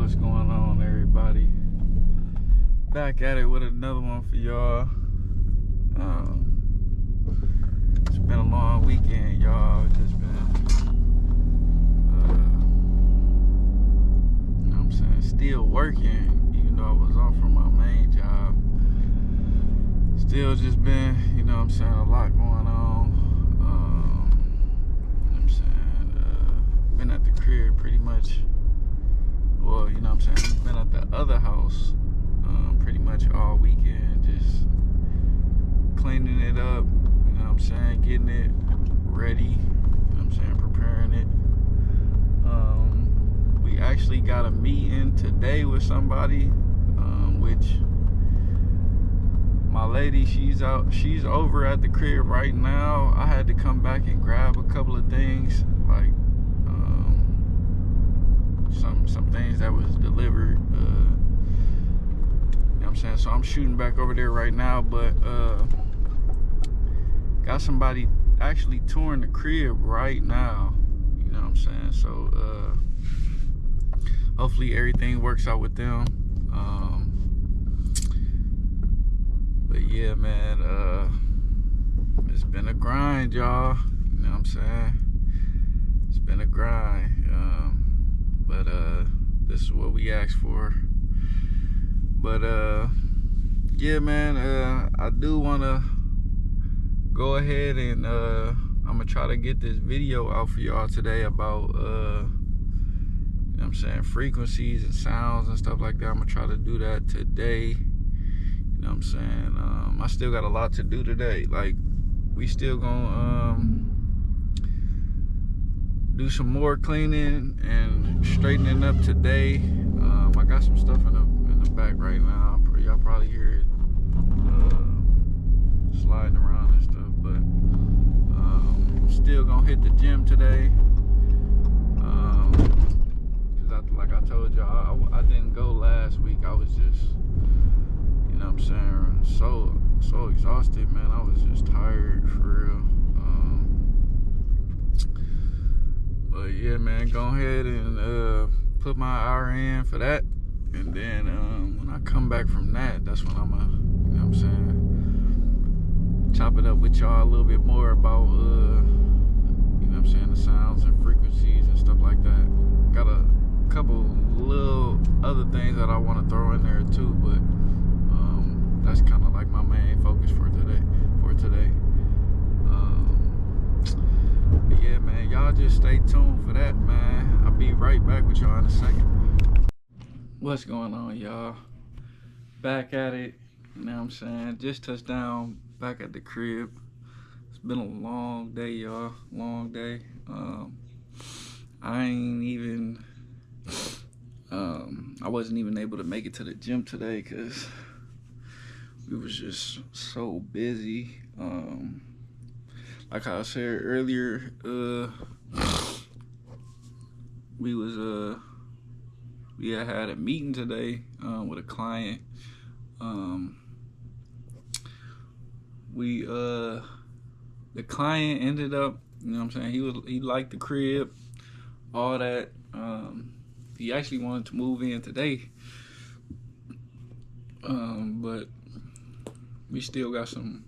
What's going on, everybody? Back at it with another one for y'all. It's been a long weekend, y'all. Just been, you know what I'm saying, still working, even though I was off from my main job. Still just been, you know what I'm saying, a lot going on. You know what I'm saying, been at the crib pretty much. Well, you know what I'm saying, we've been at the other house pretty much all weekend, just cleaning it up, you know what I'm saying, getting it ready, you know what I'm saying, preparing it. We actually got a meeting today with somebody, which my lady, she's over at the crib right now. I had to come back and grab a couple of things, like some things that was delivered, you know what I'm saying, so I'm shooting back over there right now, but got somebody actually touring the crib right now, you know what I'm saying, so hopefully everything works out with them. But yeah, man, it's been a grind, y'all, you know what I'm saying, it's been a grind. But this is what we asked for. But yeah, man, I do want to go ahead and I'm gonna try to get this video out for y'all today about you know what I'm saying, frequencies and sounds and stuff like that. I'm gonna try to do that today, you know what I'm saying. I still got a lot to do today. Like, we still gonna do some more cleaning and straightening up today. I got some stuff in the back right now. Y'all probably hear it sliding around and stuff, but still gonna hit the gym today. Cause like I told y'all, I didn't go last week. I was just, you know what I'm saying, so exhausted, man. I was just tired for real. But yeah, man, go ahead and put my hour in for that, and then when I come back from that, that's when I'm gonna, you know what I'm saying, chop it up with y'all a little bit more about you know what I'm saying, the sounds and frequencies and stuff like that. Got a couple little other things that I want to throw in there too, but that's kind of like my main focus for today. But yeah, man, y'all just stay tuned for that, man. I'll be right back with y'all in a second. What's going on, y'all? Back at it, you know what I'm saying? Just touched down back at the crib. It's been a long day, y'all. Long day. I wasn't even able to make it to the gym today because we was just so busy. Like I said earlier, we had a meeting today with a client. The client ended up, you know what I'm saying, he liked the crib, all that. He actually wanted to move in today, but we still got some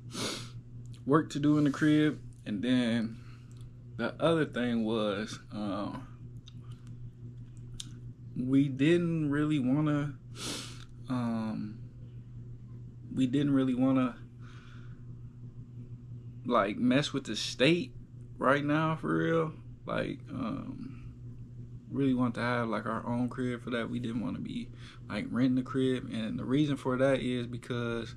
work to do in the crib. And then the other thing was, we didn't really want to like mess with the state right now, for real. Like, really want to have like our own crib. For that, we didn't want to be like renting the crib, and the reason for that is because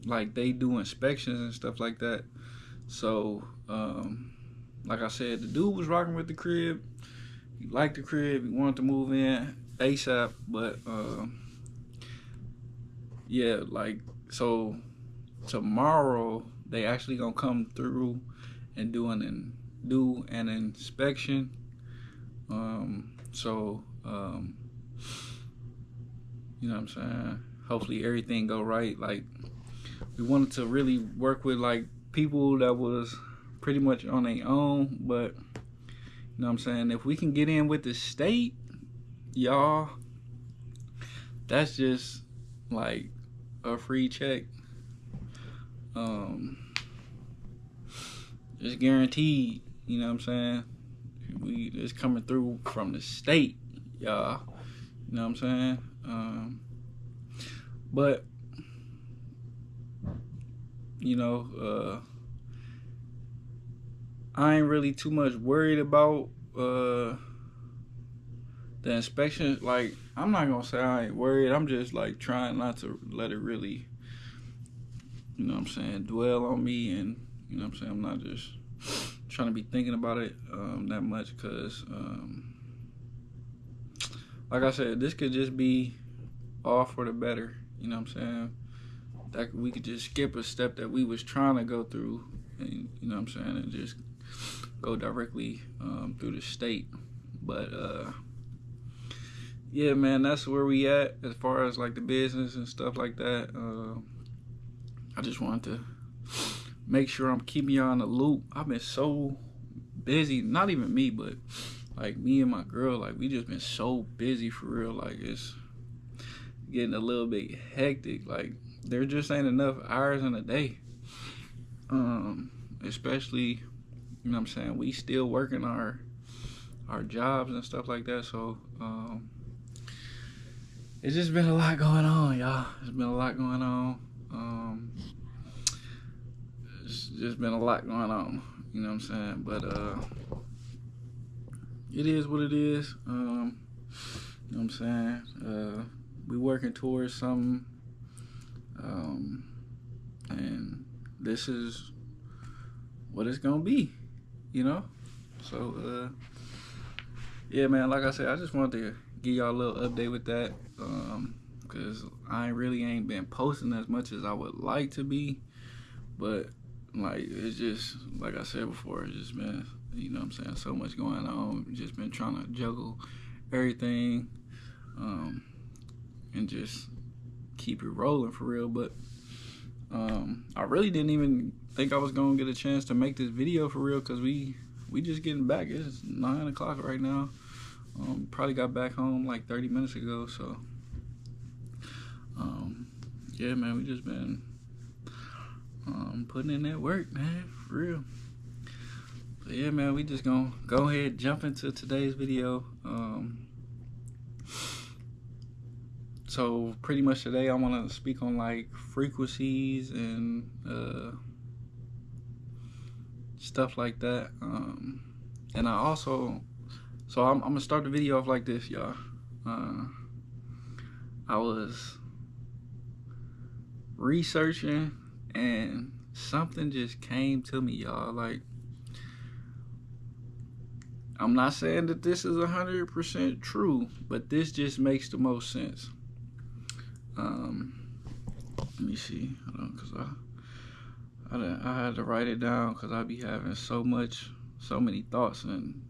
like they do inspections and stuff like that. So like I said, the dude was rocking with the crib. He liked the crib. He wanted to move in ASAP. But yeah, like, so tomorrow they actually gonna come through and do an inspection. So you know what I'm saying, hopefully everything go right. Like, we wanted to really work with like people that was pretty much on their own, but You know what I'm saying? If we can get in with the state, y'all, that's just like a free check. It's guaranteed. You know what I'm saying? It's coming through from the state, y'all. You know what I'm saying? But you know, I ain't really too much worried about the inspection. Like, I'm not gonna say I ain't worried. I'm just like trying not to let it really, you know what I'm saying, dwell on me. And you know what I'm saying, I'm not just trying to be thinking about it that much, because like I said, this could just be all for the better. You know what I'm saying? That we could just skip a step that we was trying to go through, and you know what I'm saying, and just go directly through the state. But yeah, man, that's where we at as far as like the business and stuff like that. I just wanted to make sure I'm keeping y'all in the loop. I've been so busy, not even me, but like me and my girl, like we just been so busy for real. Like it's getting a little bit hectic. Like there just ain't enough hours in a day. Especially, you know what I'm saying, we still working our jobs and stuff like that. So it's just been a lot going on, y'all. It's been a lot going on. It's just been a lot going on, you know what I'm saying? But it is what it is. You know what I'm saying? We working towards something, and this is what it's gonna be, you know? So yeah, man, like I said, I just wanted to give y'all a little update with that, because I really ain't been posting as much as I would like to be. But like, it's just like I said before, it's just been, you know what I'm saying, so much going on. Just been trying to juggle everything, and just keep it rolling for real. But I really didn't even think I was gonna get a chance to make this video for real, because we just getting back. It's 9 o'clock right now. Probably got back home like 30 minutes ago. So yeah, man, we just been putting in that work, man, for real. But yeah, man, we just gonna go ahead and jump into today's video. So pretty much today I want to speak on like frequencies and stuff like that. And I also, so I'm gonna start the video off like this, y'all. I was researching and something just came to me, y'all. Like, I'm not saying that this is 100% true, but this just makes the most sense. Let me see, hold on, cause I had to write it down, cause I be having so many thoughts and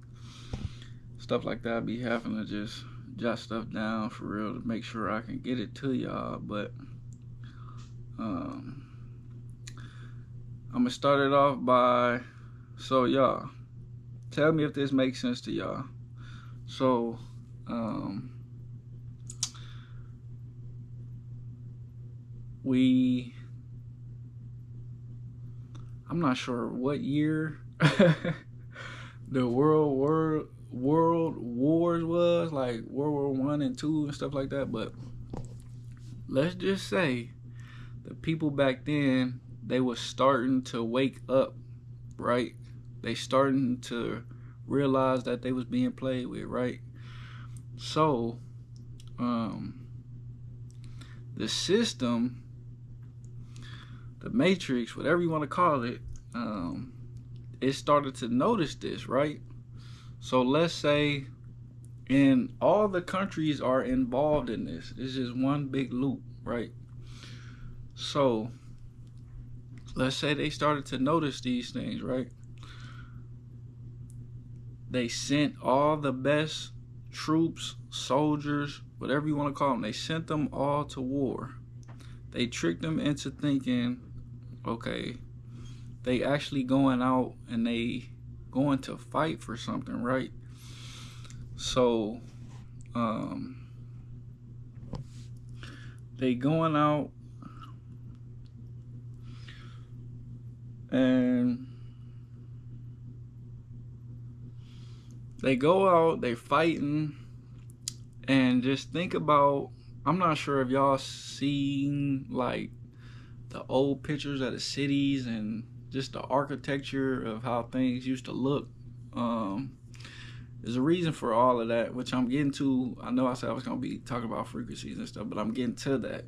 stuff like that. I be having to just jot stuff down for real to make sure I can get it to y'all. But I'm gonna start it off by, so y'all, tell me if this makes sense to y'all. So I'm not sure what year the world wars was, like World War I and II and stuff like that. But let's just say the people back then, they was starting to wake up, right? They starting to realize that they was being played with, right? So the system, the matrix, whatever you want to call it, it started to notice this, right? So let's say, and all the countries are involved in this. It's just one big loop, right? So let's say they started to notice these things, right? They sent all the best troops, soldiers, whatever you want to call them. They sent them all to war. They tricked them into thinking, okay, they actually going out and they going to fight for something, right? So they going out and they fighting, and just think about, I'm not sure if y'all seen like the old pictures of the cities and just the architecture of how things used to look. There's a reason for all of that, which I'm getting to. I know I said I was gonna be talking about frequencies and stuff, but I'm getting to that.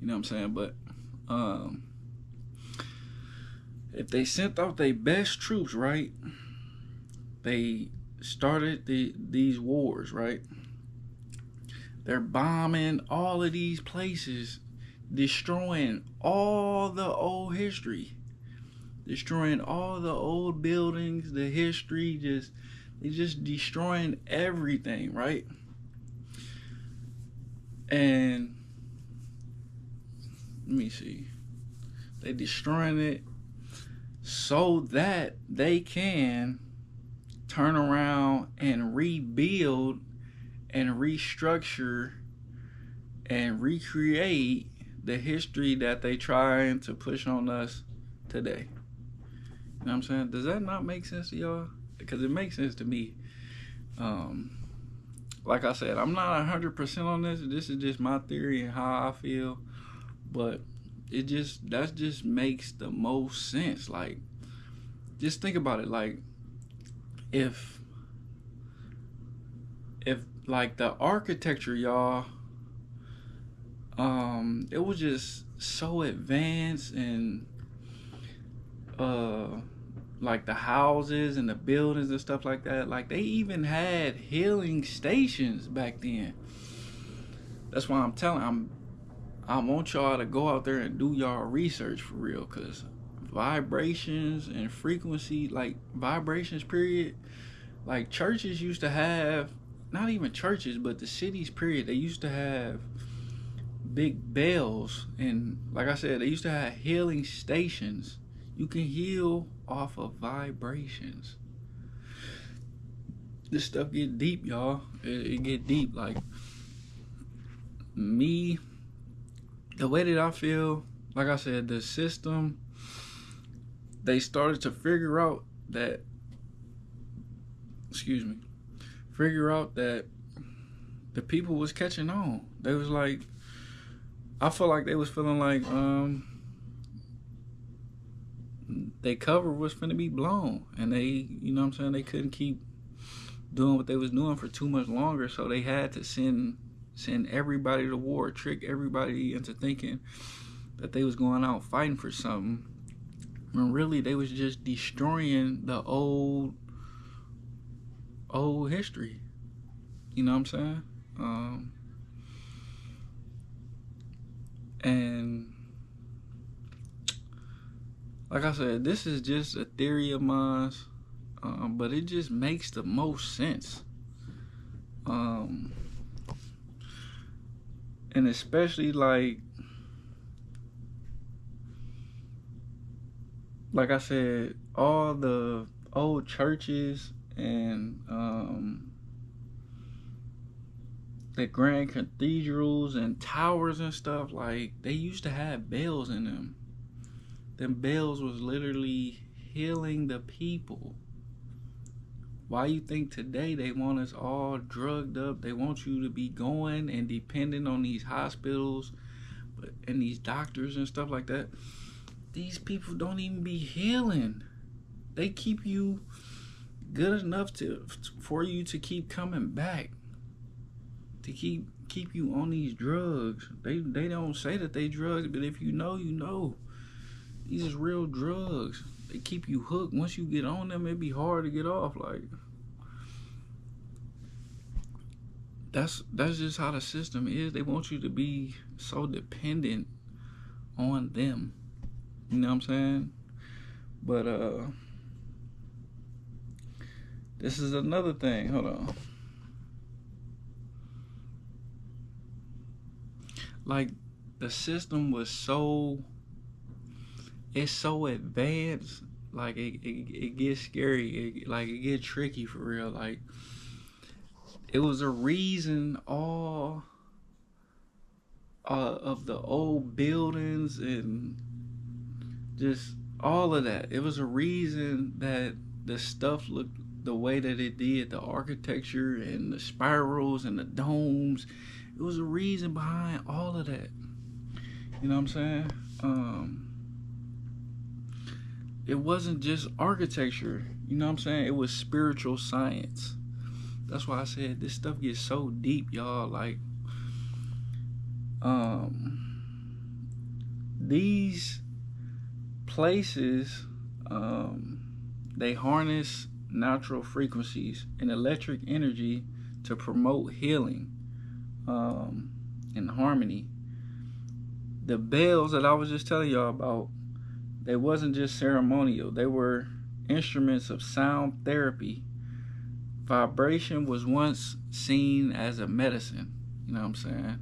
You know what I'm saying? But if they sent out their best troops, right? They started these wars, right? They're bombing all of these places, destroying all the old history, destroying all the old buildings, the history, they're just destroying everything, right? And let me see, they destroying it so that they can turn around and rebuild and restructure and recreate the history that they trying to push on us today. You know what I'm saying? Does that not make sense to y'all? Because it makes sense to me. Like I said, I'm not 100% on this. This is just my theory and how I feel. But that just makes the most sense. Like, just think about it. Like, if like the architecture, y'all, it was just so advanced, and like the houses and the buildings and stuff like that, like they even had healing stations back then. That's why I want y'all to go out there and do y'all research for real, because vibrations and frequency, like vibrations period, like churches used to have, not even churches, but the cities period, they used to have big bells, and like I said, they used to have healing stations. You can heal off of vibrations. This stuff get deep, y'all. It get deep. Like me, the way that I feel, like I said, the system, they started to figure out that the people was catching on. They was like, I feel like they was feeling like they cover was finna be blown, and they, you know what I'm saying, they couldn't keep doing what they was doing for too much longer, so they had to send everybody to war, trick everybody into thinking that they was going out fighting for something, when really they was just destroying the old history. You know what I'm saying? And like I said, this is just a theory of mine, but it just makes the most sense. And especially like I said, all the old churches and the grand cathedrals and towers and stuff, like they used to have bells in them. Them bells was literally healing the people. Why you think today they want us all drugged up? They want you to be going and dependent on these hospitals and these doctors and stuff like that. These people don't even be healing. They keep you good enough for you to keep coming back, to keep you on these drugs. They don't say that they drugs, but if you know, you know. These is real drugs. They keep you hooked. Once you get on them, it'd be hard to get off. Like, that's just how the system is. They want you to be so dependent on them. You know what I'm saying? But this is another thing. Hold on. Like, the system was it's so advanced, like it gets scary, it gets tricky for real. Like, It was a reason all of the old buildings and just all of that. It was a reason that the stuff looked the way that it did, the architecture and the spirals and the domes. It was a reason behind all of that. You know what I'm saying? It wasn't just architecture. You know what I'm saying? It was spiritual science. That's why I said this stuff gets so deep, y'all. Like, these places, they harness natural frequencies and electric energy to promote healing, and harmony. The bells that I was just telling y'all about, they wasn't just ceremonial. They were instruments of sound therapy. Vibration was once seen as a medicine. You know what I'm saying?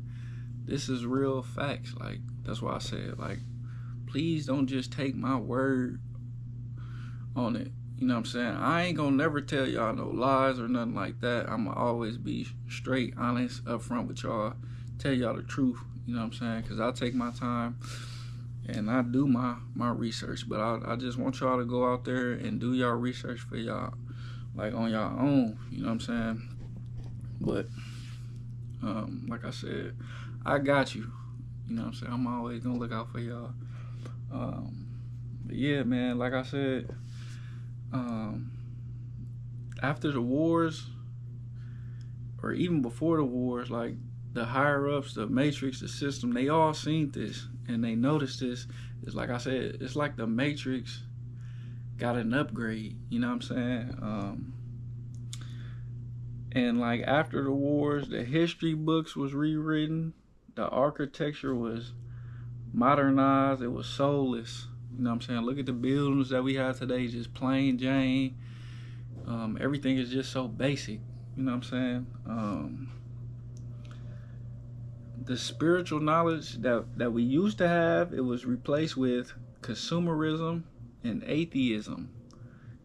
This is real facts. Like, that's why I said, like, please don't just take my word on it. You know what I'm saying? I ain't gonna never tell y'all no lies or nothing like that. I'm gonna always be straight, honest, upfront with y'all. Tell y'all the truth. You know what I'm saying? Because I take my time and I do my research. But I just want y'all to go out there and do y'all research for y'all, like, on y'all own. You know what I'm saying? But like I said, I got you. You know what I'm saying? I'm always gonna look out for y'all. But yeah, man, like I said, after the wars, or even before the wars, like, the higher ups, the matrix, the system, they all seen this and they noticed this. It's like I said, it's like the matrix got an upgrade. You know what I'm saying? And like, after the wars, the history books was rewritten, the architecture was modernized, it was soulless. You know what I'm saying? Look at the buildings that we have today, just plain Jane. Everything is just so basic. You know what I'm saying? The spiritual knowledge that we used to have, it was replaced with consumerism and atheism.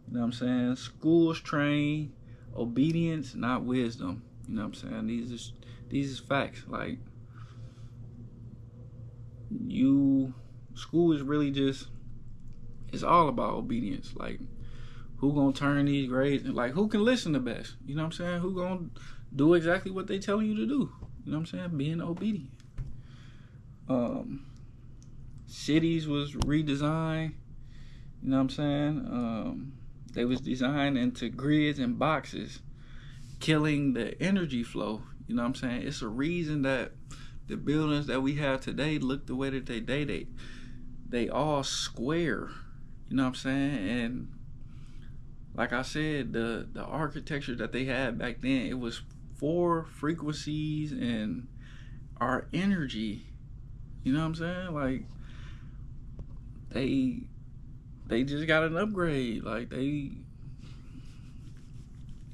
You know what I'm saying? Schools train obedience, not wisdom. You know what I'm saying? These is facts. Like, school is really just, it's all about obedience. Like, who gonna turn these grades? Like, who can listen the best? You know what I'm saying? Who gonna do exactly what they telling you to do? You know what I'm saying? Being obedient. Cities was redesigned. You know what I'm saying? They was designed into grids and boxes, killing the energy flow. You know what I'm saying? It's a reason that the buildings that we have today look the way that they all square. You know what I'm saying? And like I said, the architecture that they had back then, it was for frequencies and our energy. You know what I'm saying? Like, they just got an upgrade. Like, they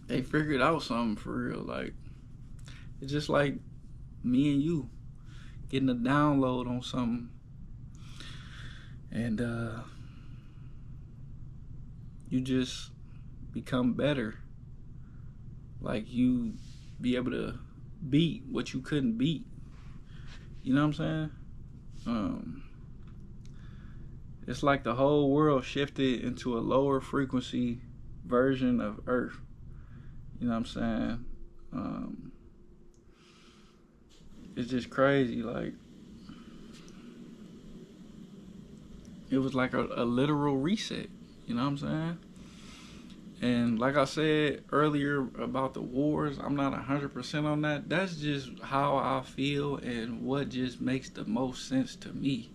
figured out something for real. Like, it's just like me and you getting a download on something, and you just become better. Like, you be able to beat what you couldn't beat. You know what I'm saying? It's like the whole world shifted into a lower frequency version of Earth. You know what I'm saying? It's just crazy. Like, it was like a literal reset. You know what I'm saying? And like I said earlier about the wars, I'm not 100% on that. That's just how I feel and what just makes the most sense to me.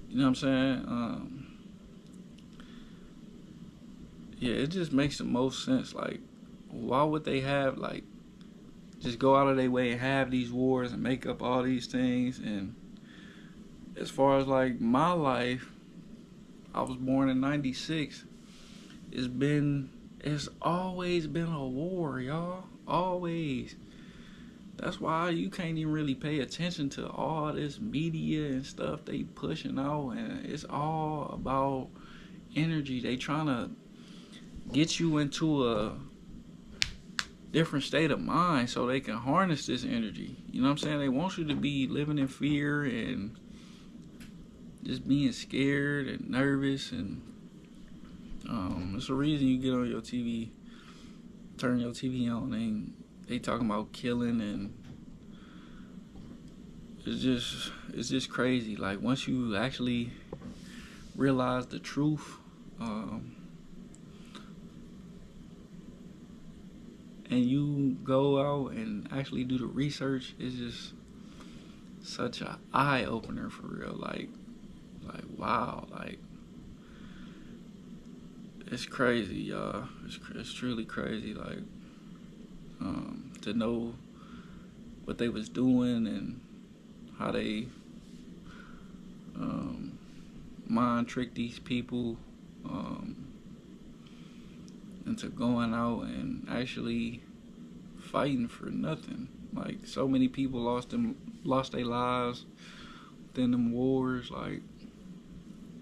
You know what I'm saying? Yeah, it just makes the most sense. Like, why would they have, like, just go out of their way and have these wars and make up all these things? And as far as, like, my life, I was born in 96. It's always been a war, y'all. Always. That's why you can't even really pay attention to all this media and stuff they pushing out, and it's all about energy. They trying to get you into different state of mind so they can harness this energy. You know what I'm saying? They want you to be living in fear and just being scared and nervous, and it's a reason you get on your TV, turn your TV on, and they talking about killing, and it's just crazy. Like, once you actually realize the truth, and you go out and actually do the research, it's just such a eye opener for real. Like wow, like it's crazy, y'all. It's truly crazy. Like, to know what they was doing and how they mind trick these people into going out and actually fighting for nothing. Like, so many people lost their lives within them wars, like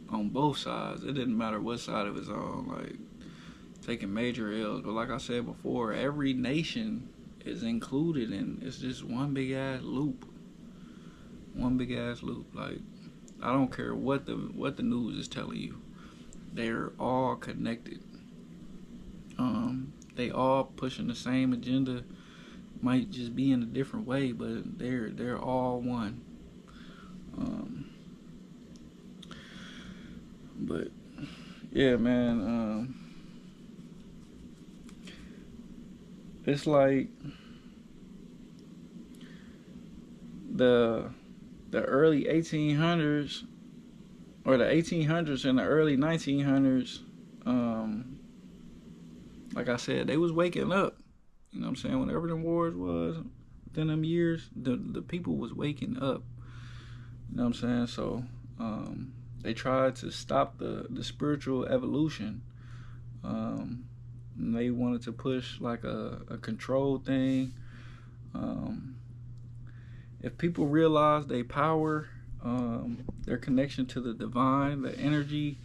on both sides. It didn't matter what side it was on, like taking major L's. But like I said before, every nation is included, and it's just one big ass loop. One big ass loop. Like, I don't care what the news is telling you. They're all connected. They all pushing the same agenda. Might just be in a different way, but they're all one. But yeah, man. It's like the early 1800s, or the 1800s and the early 1900s. Like I said, they was waking up. You know what I'm saying? Whenever the wars was within them years, the people was waking up. You know what I'm saying? So they tried to stop the spiritual evolution. And they wanted to push like a control thing. If people realize their power, their connection to the divine, the energy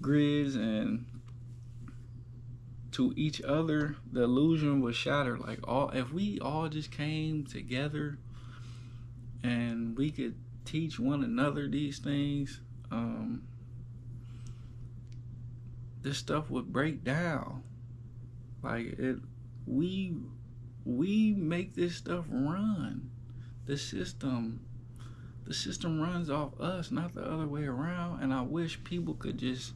grids, and to each other, the illusion was shattered. Like, if we all just came together and we could teach one another these things, this stuff would break down. Like, we make this stuff run. The system runs off us, not the other way around. And I wish people could just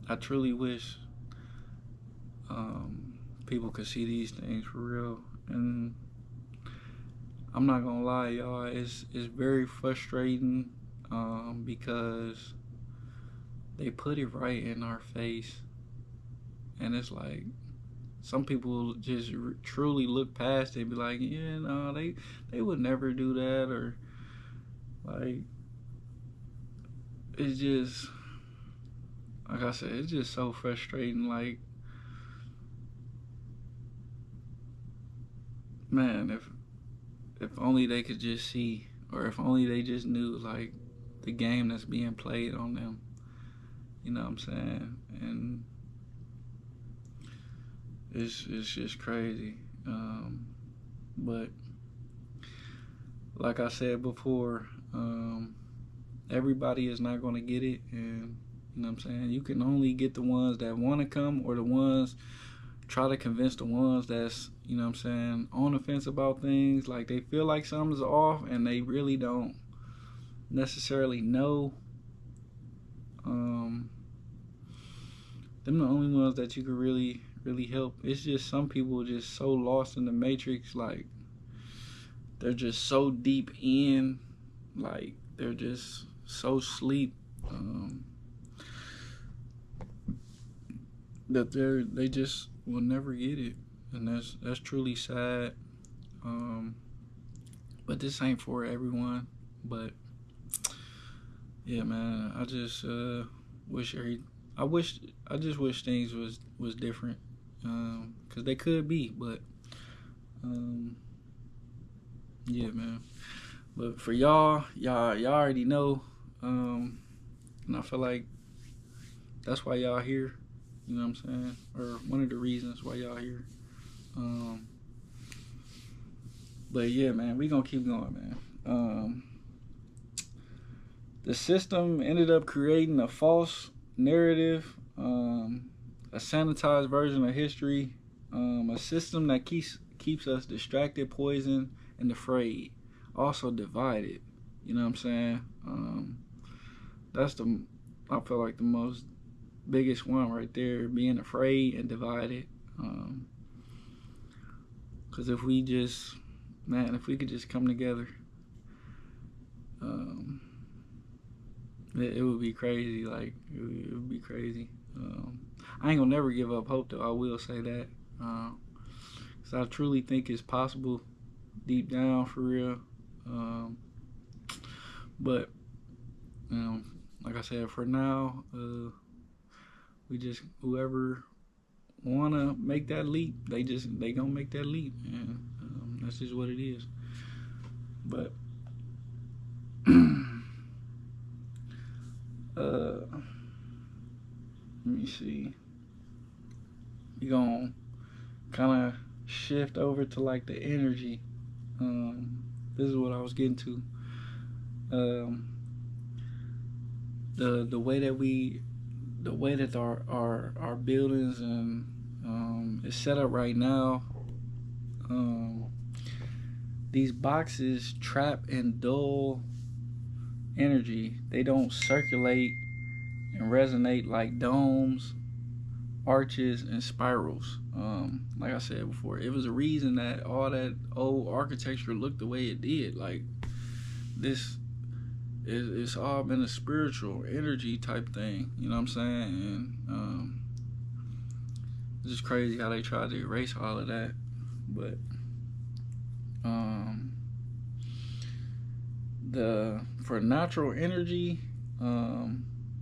I truly wish people could see these things for real. And I'm not gonna lie, y'all, it's very frustrating, because they put it right in our face, and it's like some people just truly look past it and be like, yeah, no, they would never do that, or like, it's just, like I said, it's just so frustrating. Like, man, if only they could just see, or if only they just knew, like, the game that's being played on them. You know what I'm saying? And it's just crazy. But like I said before, everybody is not going to get it. And you know what I'm saying? You can only get the ones that want to come, or the ones try to convince the ones that's, you know what I'm saying, on the fence about things. Like, they feel like something's off and they really don't necessarily know. Them the only ones that you could really help. It's just some people just so lost in the matrix, like they're just so deep in, like they're just so asleep, that they just will never get it. And that's truly sad. But this ain't for everyone. But yeah, man, I just I just wish things was different, cause they could be, but yeah, man. But for y'all already know, and I feel like that's why y'all here. You know what I'm saying? Or one of the reasons why y'all here. Um, but yeah, man, we gonna keep going, man. The system ended up creating a false narrative, a sanitized version of history, a system that keeps us distracted, poisoned, and afraid. Also divided. You know what I'm saying? That's I feel like the most biggest one right there, being afraid and divided. Because if we could just come together, it would be crazy. Like, it would be crazy. I ain't gonna never give up hope, though. I will say that. Because I truly think it's possible deep down, for real. But, like I said, for now, whoever wanna make that leap, they gonna make that leap, and that's just what it is. But let me see. We gonna kind of shift over to like the energy. This is what I was getting to. The way that our buildings and is set up right now. These boxes trap and dull energy. They don't circulate and resonate like domes, arches, and spirals. Like I said before, it was a reason that all that old architecture looked the way it did. Like, this it's all been a spiritual energy type thing. You know what I'm saying? And it's just crazy how they tried to erase all of that. But for natural energy,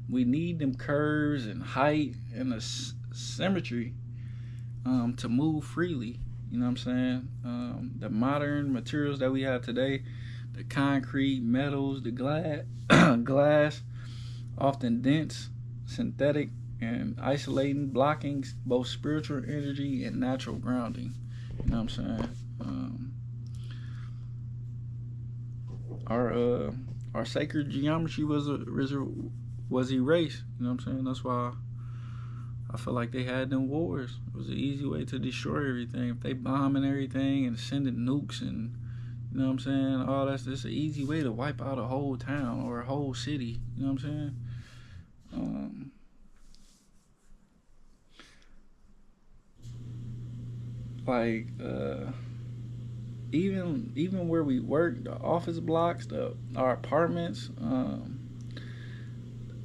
we need them curves and height and the symmetry to move freely. You know what I'm saying? The modern materials that we have today, the concrete, metals, the glass, often dense, synthetic, and isolating, blocking both spiritual energy and natural grounding. You know what I'm saying? Our sacred geometry was erased. You know what I'm saying? That's why I feel like they had them wars. It was an easy way to destroy everything. If they bombing everything and sending nukes and, you know what I'm saying, all that's just an easy way to wipe out a whole town or a whole city. You know what I'm saying? Even where we work, the office blocks, our apartments,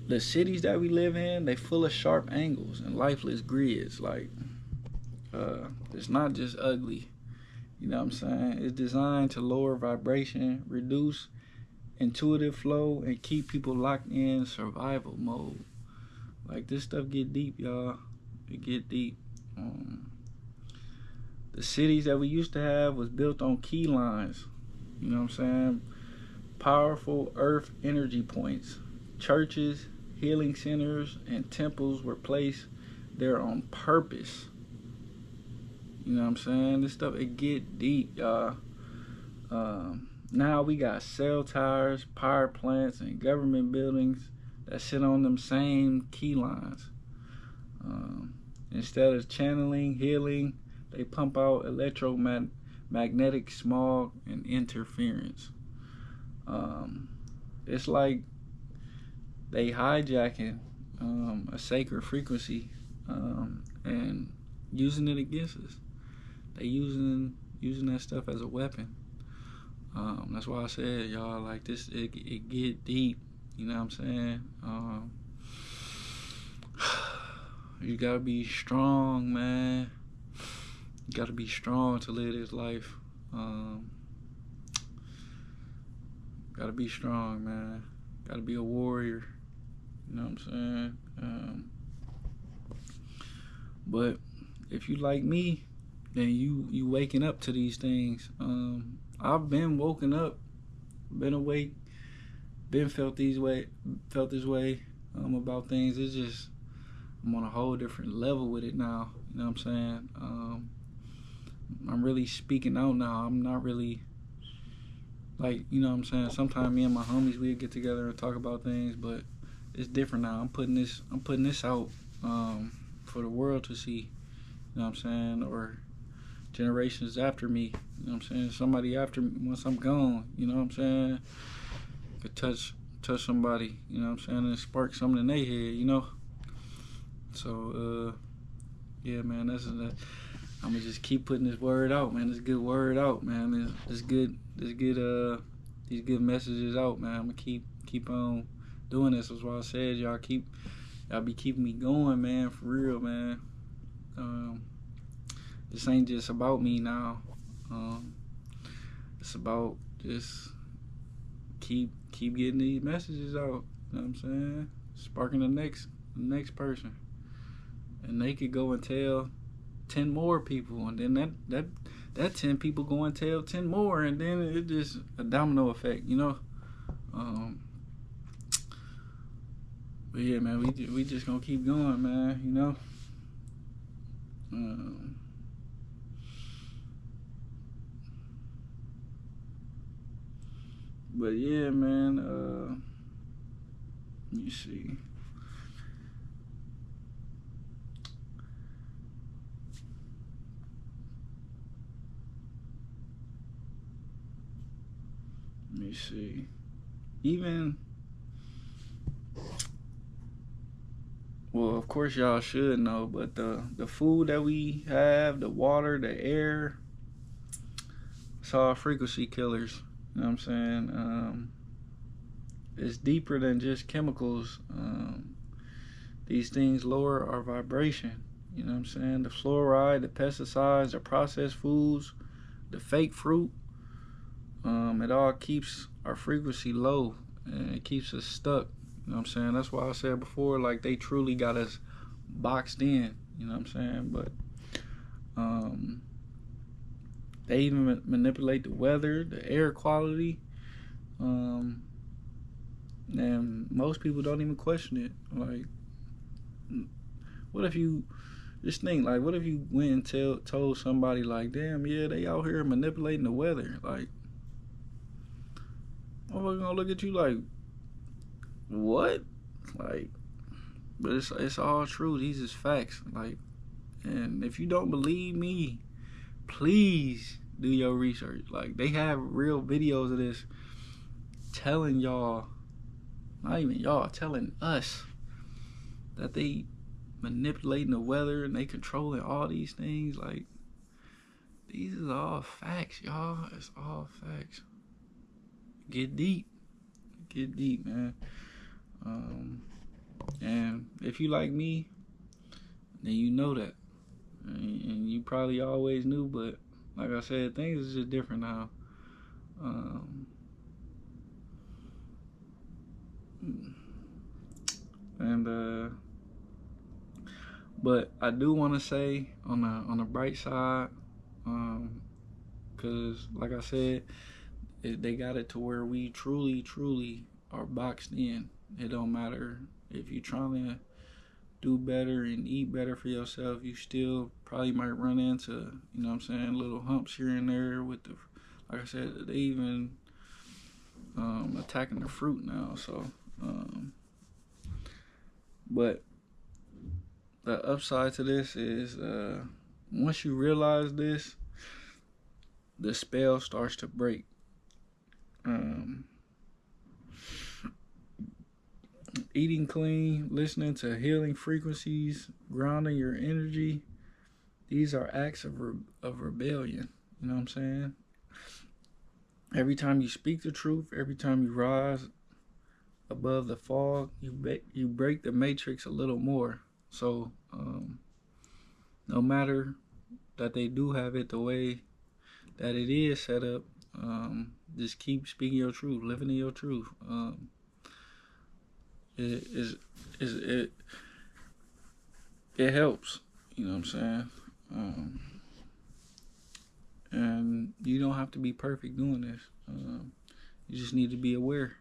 the cities that we live in, they full of sharp angles and lifeless grids. Like, it's not just ugly. You know what I'm saying? It's designed to lower vibration, reduce intuitive flow, and keep people locked in survival mode. Like, this stuff get deep, y'all. It get deep. The cities that we used to have was built on key lines. You know what I'm saying? Powerful earth energy points. Churches, healing centers, and temples were placed there on purpose. You know what I'm saying? This stuff, it get deep, y'all. Now we got cell towers, power plants, and government buildings that sit on them same key lines. Instead of channeling, healing, they pump out electromagnetic smog and interference. It's like they hijacking a sacred frequency and using it against us. They using that stuff as a weapon. That's why I said, y'all, like, this, it get deep. You know what I'm saying? You gotta be strong, man. You gotta be strong to live this life. Gotta be strong, man. Gotta be a warrior. You know what I'm saying? But if you like me, then you waking up to these things. I've been woken up, been awake, been felt this way about things. It's just, I'm on a whole different level with it now. You know what I'm saying? I'm really speaking out now. I'm not really like, you know what I'm saying? Sometimes me and my homies we get together and talk about things, but it's different now. I'm putting this out for the world to see. You know what I'm saying? Or generations after me. You know what I'm saying? Somebody after me once I'm gone. You know what I'm saying? Could touch somebody. You know what I'm saying? And spark something in their head. You know. So yeah, man. I'm gonna just keep putting this word out, man. This good word out, man. This good these good messages out, man. I'm gonna keep on doing this. That's why I said y'all be keeping me going, man. For real, man. This ain't just about me now. It's about just keep getting these messages out. You know what I'm saying? Sparking the next person, and they could go and tell 10 more people, and then that 10 people go and tell 10 more, and then it just a domino effect, you know. But yeah, man, we just gonna keep going, man, you know. But yeah, man, let me see. Let me see. Even, well, of course y'all should know, but the food that we have, the water, the air, it's all frequency killers. You know what I'm saying? It's deeper than just chemicals. These things lower our vibration. You know what I'm saying? The fluoride, the pesticides, the processed foods, the fake fruit, it all keeps our frequency low, and it keeps us stuck. You know what I'm saying? That's why I said before, like, they truly got us boxed in. You know what I'm saying? But they even manipulate the weather, the air quality, and most people don't even question it. Like, what if you just think, like, what if you went and told somebody, like, damn, yeah, they out here manipulating the weather, like, I'm gonna look at you like, what? Like, but it's all true. These is facts. Like, and if you don't believe me, please do your research. Like, they have real videos of this telling y'all, not even y'all, telling us that they manipulating the weather and they controlling all these things. Like, these is all facts, y'all. It's all facts. Get deep, man. And if you like me, then you know that, and you probably always knew, but like I said, things is just different now. But I do want to say on the bright side, because like I said, they got it to where we truly are boxed in. It don't matter if you're trying to do better and eat better for yourself, you still probably might run into, you know what I'm saying, little humps here and there with the, like I said, they even attacking the fruit now. So, but the upside to this is once you realize this, the spell starts to break. Eating clean, listening to healing frequencies, grounding your energy, these are acts of rebellion. You know what I'm saying? Every time you speak the truth, every time you rise above the fog, you break the matrix a little more. So no matter that they do have it the way that it is set up, just keep speaking your truth, living in your truth. It helps, you know what I'm saying? And you don't have to be perfect doing this. You just need to be aware.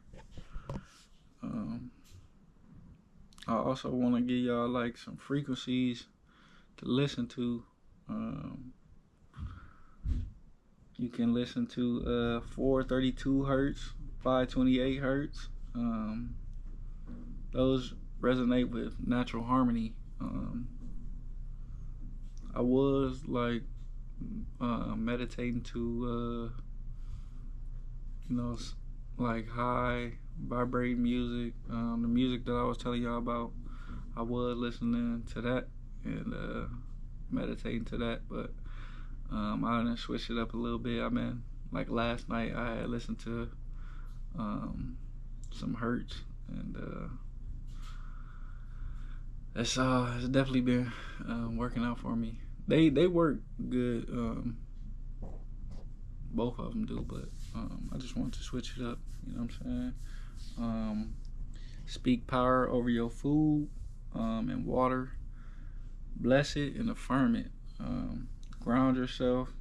I also want to give y'all like some frequencies to listen to. You can listen to 432 hertz, 528 hertz. Those resonate with natural harmony. I was like meditating to like high vibrating music. The music that I was telling y'all about, I was listening to that and meditating to that, but I done switched it up a little bit. I mean, like last night I had listened to some hertz, and it's definitely been working out for me. They work good. Both of them do, but I just want to switch it up. You know what I'm saying? Speak power over your food and water. Bless it and affirm it. Ground yourself.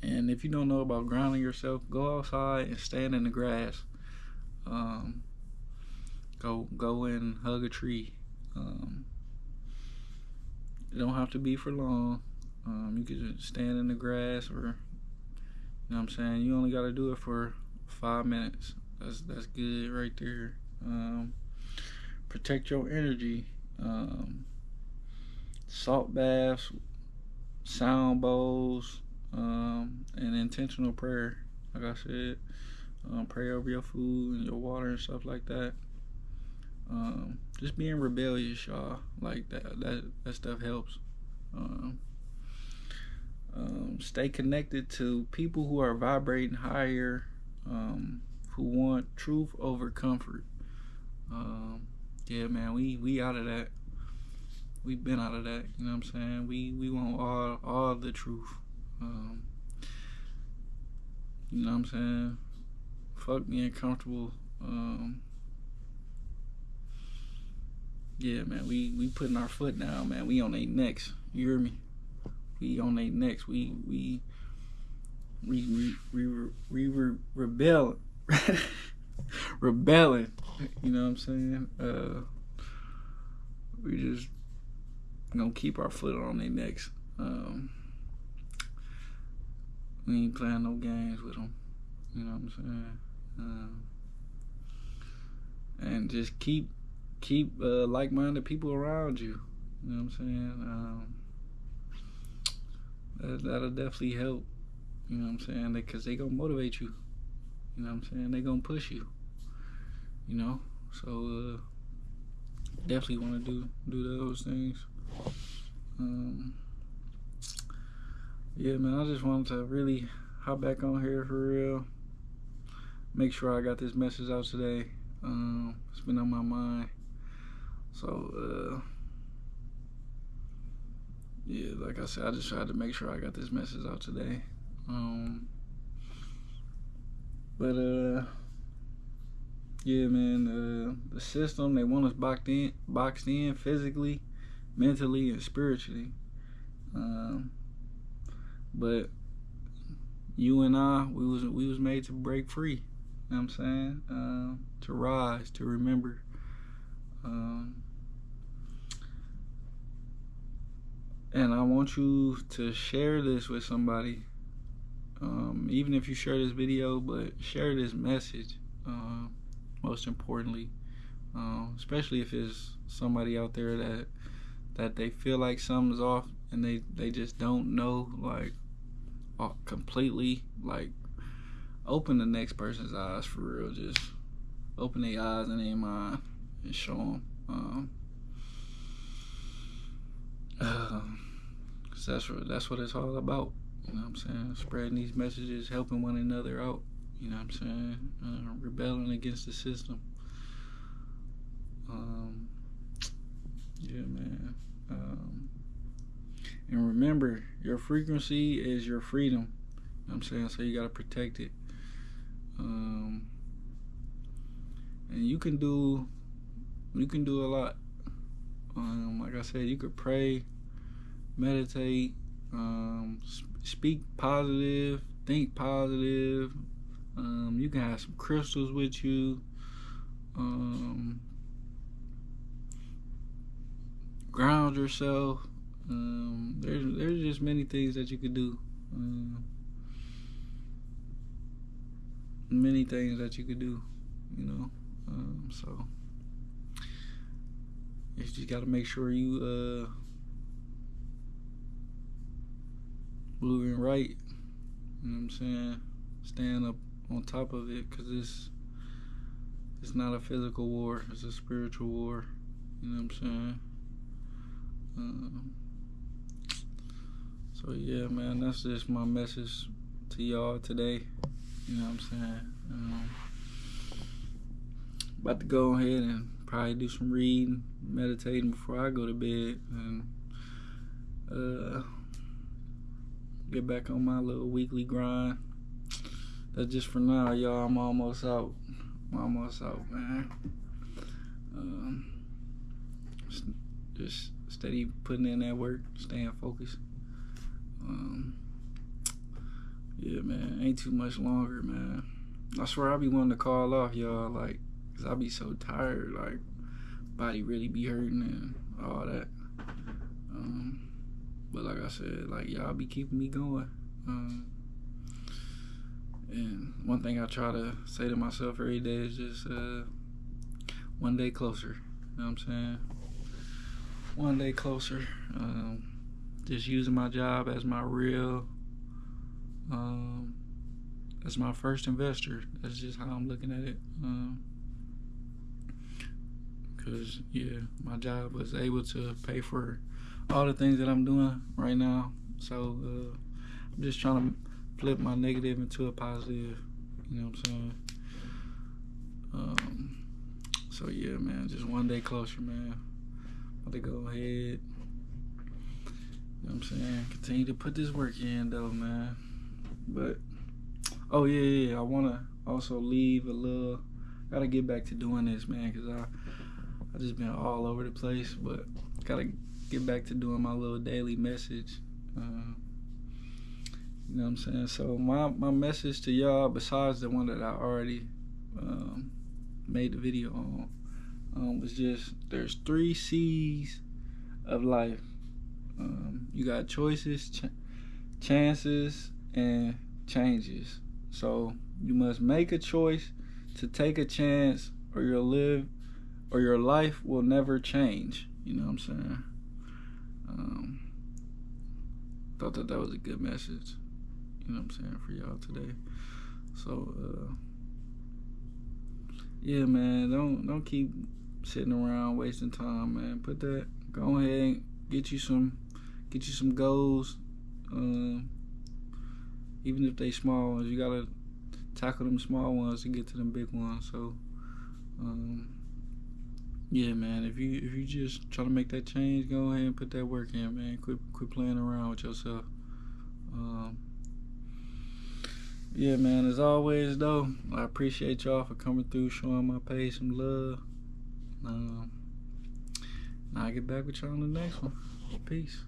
And if you don't know about grounding yourself, go outside and stand in the grass. Go and hug a tree. It don't have to be for long. You could just stand in the grass, or you know what I'm saying. You only got to do it for 5 minutes. That's good right there. Protect your energy. Salt baths, sound bowls, and intentional prayer. Like I said, pray over your food and your water and stuff like that. Just being rebellious, y'all. Like that stuff helps. Stay connected to people who are vibrating higher, who want truth over comfort. Yeah, man, we out of that. We've been out of that. You know what I'm saying? We want all the truth. You know what I'm saying? Fuck being comfortable. Yeah, man, we putting our foot down, man. We on their necks. You hear me? We on their necks. We rebelling. Rebelling. You know what I'm saying? We just gonna keep our foot on their necks. We ain't playing no games with them. You know what I'm saying? And just keep like-minded people around you. You know what I'm saying? That'll definitely help. You know what I'm saying? Because they gonna motivate you. You know what I'm saying? They gonna push you. You know? So definitely want to do those things. Yeah, man, I just wanted to really hop back on here for real. Make sure I got this message out today. It's been on my mind. So, yeah, like I said, I just tried to make sure I got this message out today. Yeah, man, the system, they want us boxed in physically, mentally, and spiritually. But you and I, we was made to break free. You know what I'm saying? To rise, to remember. And I want you to share this with somebody. Even if you share this video, but share this message. Most importantly, especially if it's somebody out there that they feel like something's off and they just don't know, like, completely. Like, open the next person's eyes for real. Just open their eyes and their mind and show them. Cause that's what it's all about. You know what I'm saying? Spreading these messages, helping one another out. You know what I'm saying? Rebelling against the system. Yeah, man. And remember, your frequency is your freedom. You know what I'm saying? So you gotta protect it. And you can do a lot. Like I said, you could pray, meditate, speak positive, think positive. You can have some crystals with you. ground yourself. There's just many things that you could do. Many things that you could do, you know. So you just gotta make sure you moving right. You know what I'm saying? Staying up on top of it, cause it's not a physical war, it's a spiritual war. You know what I'm saying? So yeah, man, that's just my message to y'all today. You know what I'm saying? About to go ahead and probably do some reading, meditating before I go to bed, and get back on my little weekly grind. That's just for now, y'all. I'm almost out. Man. Just steady putting in that work, staying focused. Yeah, man, ain't too much longer, man. I swear I be wanting to call off, y'all, like, cause I be so tired, like, body really be hurting and all that. But like I said, like, y'all be keeping me going. And one thing I try to say to myself every day is just one day closer. You know what I'm saying? One day closer. Just using my job as my real, as my first investor. That's just how I'm looking at it. Cause yeah, my job was able to pay for all the things that I'm doing right now. So I'm just trying to flip my negative into a positive. You know what I'm saying? So yeah, man, just one day closer, man. About to go ahead. You know what I'm saying? Continue to put this work in, though, man. But oh yeah, I wanna also leave a little. Gotta get back to doing this, man, cause I just been all over the place. But gotta get back to doing my little daily message. You know what I'm saying? So my message to y'all, besides the one that I already made the video on, was just there's 3 C's of life. You got choices, chances, and changes. So you must make a choice to take a chance, or your life will never change. You know what I'm saying? Thought that was a good message. You know what I'm saying, for y'all today. So yeah, man, don't keep sitting around wasting time, man. Go ahead and get you some goals. Even if they small ones, you gotta tackle them small ones to get to them big ones. So yeah, man, if you just try to make that change, go ahead and put that work in, man. Quit playing around with yourself. Yeah, man, as always, though, I appreciate y'all for coming through, showing my page some love. Now I get back with y'all on the next one. Peace.